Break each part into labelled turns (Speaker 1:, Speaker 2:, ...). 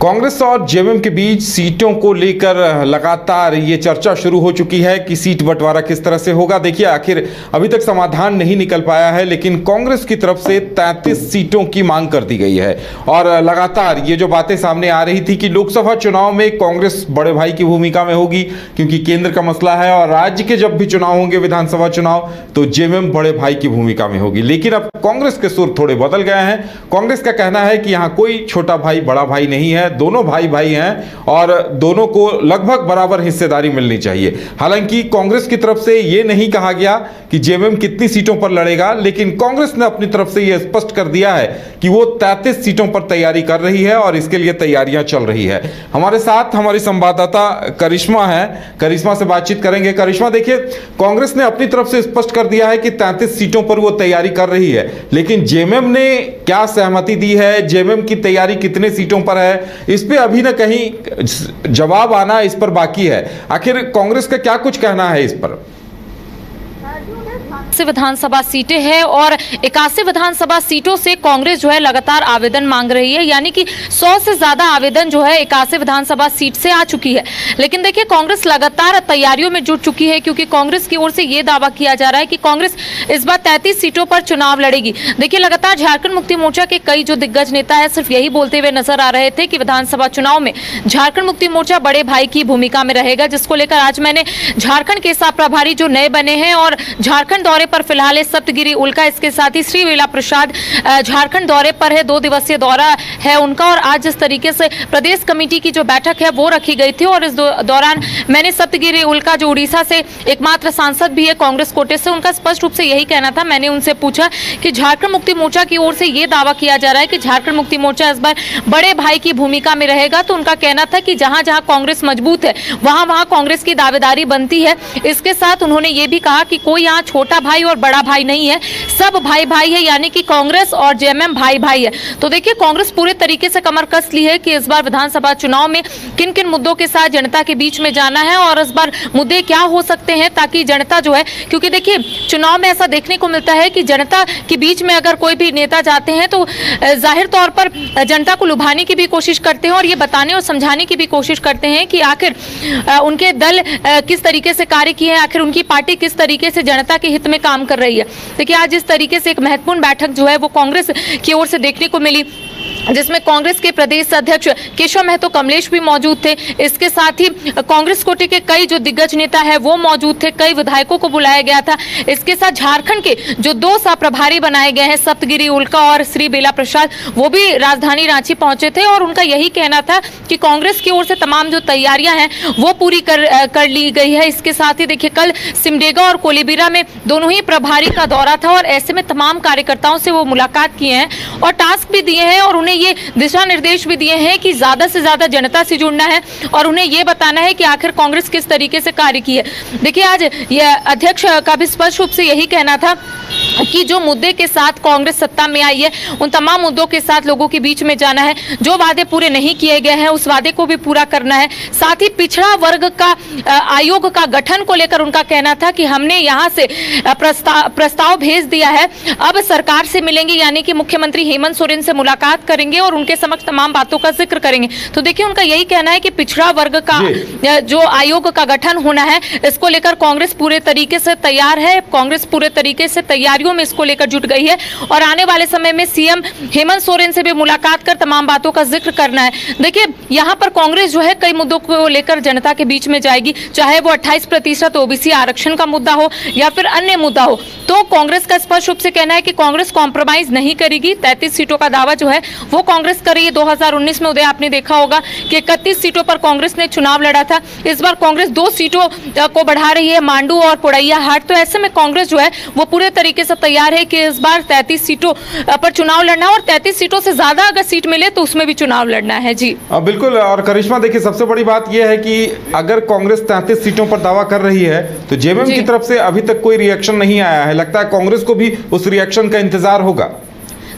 Speaker 1: कांग्रेस और जेएमएम के बीच सीटों को लेकर लगातार ये चर्चा शुरू हो चुकी है कि सीट बंटवारा किस तरह से होगा। देखिए, आखिर अभी तक समाधान नहीं निकल पाया है, लेकिन कांग्रेस की तरफ से 33 सीटों की मांग कर दी गई है और लगातार ये जो बातें सामने आ रही थी कि लोकसभा चुनाव में कांग्रेस बड़े भाई की भूमिका में होगी क्योंकि केंद्र का मसला है, और राज्य के जब भी चुनाव होंगे, विधानसभा चुनाव, तो जेएमएम बड़े भाई की भूमिका में होगी। लेकिन अब कांग्रेस के सुर थोड़े बदल गए हैं। कांग्रेस का कहना है कि यहाँ कोई छोटा भाई बड़ा भाई नहीं है, दोनों भाई भाई हैं और दोनों को लगभग बराबर हिस्सेदारी मिलनी चाहिए। हालांकि कांग्रेस की तरफ से यह नहीं कहा गया कि जेएमएम कितनी सीटों पर लड़ेगा, लेकिन कांग्रेस ने अपनी तरफ से यह स्पष्ट कर दिया है कि वो 33 सीटों पर तैयारी कर रही है और इसके लिए तैयारियां चल रही है। हमारे साथ हमारी संवाददाता करिश्मा है, करिश्मा से बातचीत करेंगे। करिश्मा, देखिए, कांग्रेस ने अपनी तरफ से स्पष्ट कर दिया है कि 33 सीटों पर वो तैयारी कर रही है, लेकिन जेएमएम ने क्या सहमति दी है, जेएमएम की तैयारी कितने सीटों पर है, इस पे अभी न कहीं जवाब आना इस पर बाकी है। आखिर कांग्रेस का क्या कुछ कहना है इस पर?
Speaker 2: विधानसभा सीटें हैं और 81 विधानसभा सीटों से कांग्रेस जो है लगातार आवेदन मांग रही है, यानी कि 100 से ज्यादा आवेदन जो है 81 विधानसभा सीट से आ चुकी है। लेकिन देखिए, कांग्रेस लगातार तैयारियों में जुट चुकी है क्योंकि कांग्रेस की ओर से यह दावा किया जा रहा है कि कांग्रेस इस बार 33 सीटों पर चुनाव लड़ेगी। देखिए, लगातार झारखंड मुक्ति मोर्चा के कई जो दिग्गज नेता है सिर्फ यही बोलते हुए नजर आ रहे थे कि विधानसभा चुनाव में झारखंड मुक्ति मोर्चा बड़े भाई की भूमिका में रहेगा, जिसको लेकर आज मैंने झारखंड के सह प्रभारी जो नए बने हैं और झारखंड दौरे पर फिलहाल सप्तगिरी उल्का, इसके साथ ही श्री बेला प्रसाद झारखंड दौरे पर है, 2 दिवसीय दौरा है उनका। और आज जिस तरीके से प्रदेश कमेटी की जो बैठक है वो रखी गई थी और इस दौरान मैंने सप्तगिरी उल्का जो उड़ीसा से एकमात्र सांसद भी है कांग्रेस कोटे से, उनका स्पष्ट रूप से यही कहना था। मैंने उनसे पूछा कि झारखंड मुक्ति मोर्चा की ओर से यह दावा किया जा रहा है कि झारखंड मुक्ति मोर्चा इस बार बड़े भाई की भूमिका में रहेगा, तो उनका कहना था कि जहां जहां कांग्रेस मजबूत है वहां वहां कांग्रेस की दावेदारी बनती है। इसके साथ उन्होंने ये भी कहा कि कोई यहाँ छोटा भाई और बड़ा भाई नहीं है, सब भाई भाई है, यानी कि कांग्रेस और जेएमएम भाई भाई है। तो देखिए, कांग्रेस पूरे तरीके से कमर कस ली है कि इस बार विधानसभा चुनाव में किन किन मुद्दों के साथ जनता के बीच में जाना है और इस बार मुद्दे क्या हो सकते हैं ताकि जनता जो है, क्योंकि देखिए चुनाव में ऐसा देखने को मिलता है कि जनता के बीच में अगर कोई भी नेता जाते हैं तो जाहिर तौर पर जनता को लुभाने की भी कोशिश करते हैं और ये बताने और समझाने की भी कोशिश करते हैं कि आखिर उनके दल किस तरीके से कार्य किए हैं, आखिर उनकी पार्टी किस तरीके से जनता के हित में काम कर रही है। देखिए, आज जिस तरीके से एक महत्वपूर्ण बैठक जो है वो कांग्रेस की ओर से देखने को मिली, जिसमें कांग्रेस के प्रदेश अध्यक्ष केशव महतो कमलेश भी मौजूद थे। इसके साथ ही कांग्रेस कोटे के कई जो दिग्गज नेता है वो मौजूद थे, कई विधायकों को बुलाया गया था। इसके साथ झारखंड के जो 2 सह प्रभारी बनाए गए हैं, सप्तगिरी उल्का और श्री बेला प्रसाद, वो भी राजधानी रांची पहुंचे थे और उनका यही कहना था कि कांग्रेस की ओर से तमाम जो तैयारियां हैं वो पूरी कर ली गई है। इसके साथ ही देखिए, कल सिमडेगा और कोलेबिरा में दोनों ही प्रभारी का दौरा था और ऐसे में तमाम कार्यकर्ताओं से वो मुलाकात किए हैं और टास्क भी दिए हैं और उन्हें ये दिशा निर्देश भी दिए हैं कि ज्यादा से ज्यादा जनता से जुड़ना है और उन्हें ये बताना है कि आखिर कांग्रेस किस तरीके से कार्य की है। देखिए, आज यह अध्यक्ष का भी स्पष्ट रूप से यही कहना था कि जो मुद्दे के साथ कांग्रेस सत्ता में आई है उन तमाम मुद्दों के साथ लोगों के बीच में जाना है, जो वादे पूरे नहीं किए गए हैं उस वादे को भी पूरा करना है। साथ ही पिछड़ा वर्ग का आयोग का गठन को लेकर उनका कहना था कि हमने यहाँ से प्रस्ताव भेज दिया है, अब सरकार से मिलेंगे, यानी कि मुख्यमंत्री हेमंत सोरेन से मुलाकात करेंगे और उनके समक्ष तमाम बातों का जिक्र करेंगे। तो देखिए, उनका यही कहना है कि पिछड़ा वर्ग का जो आयोग का गठन होना है इसको लेकर कांग्रेस पूरे तरीके से तैयार है, कांग्रेस पूरे तरीके से तैयारियों में इसको लेकर जुट गई है और आने वाले समय में सीएम हेमंत सोरेन से भी मुलाकात कर तमाम बातों का जिक्र करना है। देखिए, यहाँ पर कांग्रेस जो है कई मुद्दों को लेकर जनता के बीच में जाएगी, चाहे वो 28% ओबीसी आरक्षण का मुद्दा हो या फिर अन्य मुद्दा हो। तो कांग्रेस का स्पष्ट रूप से कहना है कि कांग्रेस कॉम्प्रोमाइज नहीं करेगी। 33 सीटों का दावा जो है वो कांग्रेस कर रही है। 2019 में उदय आपने देखा होगा कि 31 सीटों पर कांग्रेस ने चुनाव लड़ा था। इस बार कांग्रेस 2 सीटों को बढ़ा रही है, मांडू और पुड़ैया हाट। तो ऐसे में कांग्रेस जो है वो पूरे तरीके से तैयार है कि इस बार 33 सीटों पर चुनाव लड़ना और 33 सीटों से ज्यादा अगर सीट मिले तो उसमें भी चुनाव लड़ना है। जी
Speaker 1: बिल्कुल। और करिश्मा, देखिए, सबसे बड़ी बात यह है कि अगर कांग्रेस 33 सीटों पर दावा कर रही है तो जेएमएम की तरफ से अभी तक कोई रिएक्शन नहीं आया है। लगता है कांग्रेस को भी उस रिएक्शन का इंतजार होगा।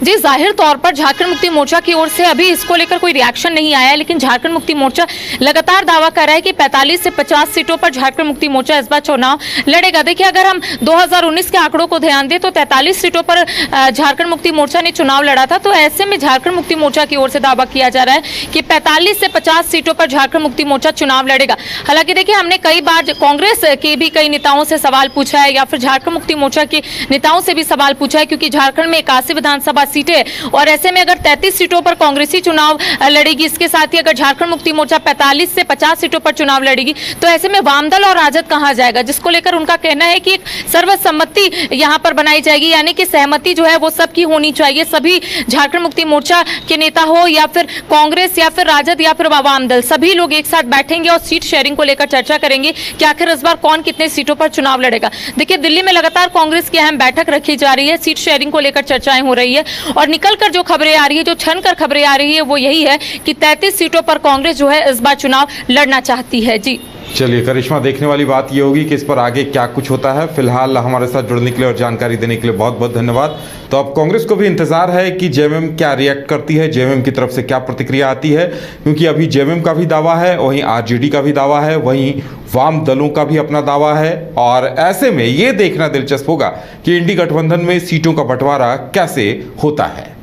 Speaker 2: जी, जाहिर तौर पर झारखंड मुक्ति मोर्चा की ओर से अभी इसको लेकर कोई रिएक्शन नहीं आया है, लेकिन झारखंड मुक्ति मोर्चा लगातार दावा कर रहा है कि 45 से 50 सीटों पर झारखंड मुक्ति मोर्चा इस बार चुनाव लड़ेगा। देखिए, अगर हम 2019 के आंकड़ों को ध्यान दें तो 43 सीटों पर झारखंड मुक्ति मोर्चा ने चुनाव लड़ा था। तो ऐसे में झारखंड मुक्ति मोर्चा की ओर से दावा किया जा रहा है कि 45 से 50 सीटों पर झारखंड मुक्ति मोर्चा चुनाव लड़ेगा। हालांकि देखिए, हमने कई बार कांग्रेस के भी कई नेताओं से सवाल पूछा है या फिर झारखंड मुक्ति मोर्चा के नेताओं से भी सवाल पूछा है, क्योंकि झारखंड में 81 विधानसभा सीटें और ऐसे में अगर 33 सीटों पर कांग्रेसी चुनाव लड़ेगी, इसके साथ ही अगर झारखंड मुक्ति मोर्चा 45 से 50 सीटों पर चुनाव लड़ेगी, तो ऐसे में वामदल और राजद कहां जाएगा, जिसको लेकर उनका कहना है कि एक सर्वसम्मति यहां पर बनाई जाएगी, यानी कि सहमति जो है वो सबकी होनी चाहिए। सभी झारखंड मुक्ति मोर्चा के नेता हो या फिर कांग्रेस या फिर राजद या फिर वामदल, सभी लोग एक साथ बैठेंगे और सीट शेयरिंग को लेकर चर्चा करेंगे कि आखिर इस बार कौन कितने सीटों पर चुनाव लड़ेगा। देखिए, दिल्ली में लगातार कांग्रेस की अहम बैठक रखी जा रही है, सीट शेयरिंग को लेकर चर्चाएं हो रही है और निकलकर जो खबरें आ रही है, जो छन कर खबरें आ रही है, वो यही है कि 33 सीटों पर कांग्रेस जो है इस बार चुनाव लड़ना चाहती है। जी
Speaker 1: चलिए करिश्मा, देखने वाली बात ये होगी कि इस पर आगे क्या कुछ होता है। फिलहाल हमारे साथ जुड़ने के लिए और जानकारी देने के लिए बहुत बहुत धन्यवाद। तो अब कांग्रेस को भी इंतजार है कि जेएमएम क्या रिएक्ट करती है, जेएमएम की तरफ से क्या प्रतिक्रिया आती है, क्योंकि अभी जेएमएम का भी दावा है, वहीं आरजेडी का भी दावा है, वहीं वाम दलों का भी अपना दावा है। और ऐसे में ये देखना दिलचस्प होगा कि इंडी गठबंधन में सीटों का बंटवारा कैसे होता है।